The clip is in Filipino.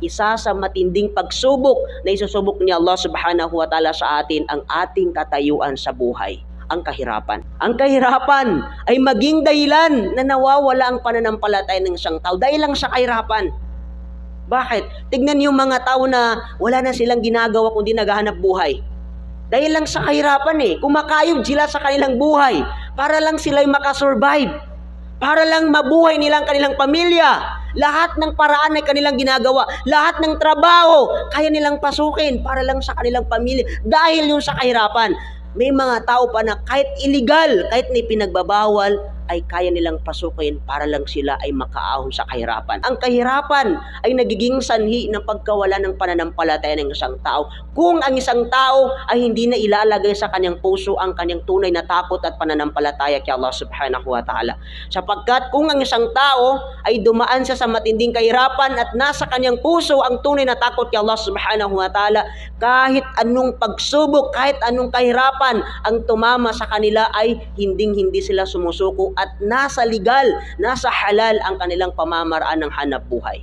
isa sa matinding pagsubok na isusubok ni Allah subhanahu wa ta'ala sa atin ang ating katayuan sa buhay, ang kahirapan. Ang kahirapan ay maging dahilan na nawawala ang pananampalataya ng isang tao dahil lang sa kahirapan. Bakit? Tignan niyo mga tao na wala na silang ginagawa kundi naghahanap buhay. Dahil lang sa kahirapan kumakayod sila sa kanilang buhay para lang sila'y makasurvive, para lang mabuhay nilang kanilang pamilya. Lahat ng paraan ay kanilang ginagawa. Lahat ng trabaho, kaya nilang pasukin para lang sa kanilang pamilya. Dahil yung sa kahirapan, may mga tao pa na kahit illegal, kahit may pinagbabawal, ay kaya nilang pasukin para lang sila ay makaahon sa kahirapan. Ang kahirapan ay nagiging sanhi ng pagkawala ng pananampalataya ng isang tao. Kung ang isang tao ay hindi na ilalagay sa kanyang puso ang kanyang tunay na takot at pananampalataya kay Allah subhanahu wa ta'ala. Sapagkat kung ang isang tao ay dumaan siya sa matinding kahirapan at nasa kanyang puso ang tunay na takot kay Allah subhanahu wa ta'ala, kahit anong pagsubok, kahit anong kahirapan ang tumama sa kanila ay hindi sila sumusuko at nasa legal, nasa halal ang kanilang pamamaraan ng hanap buhay.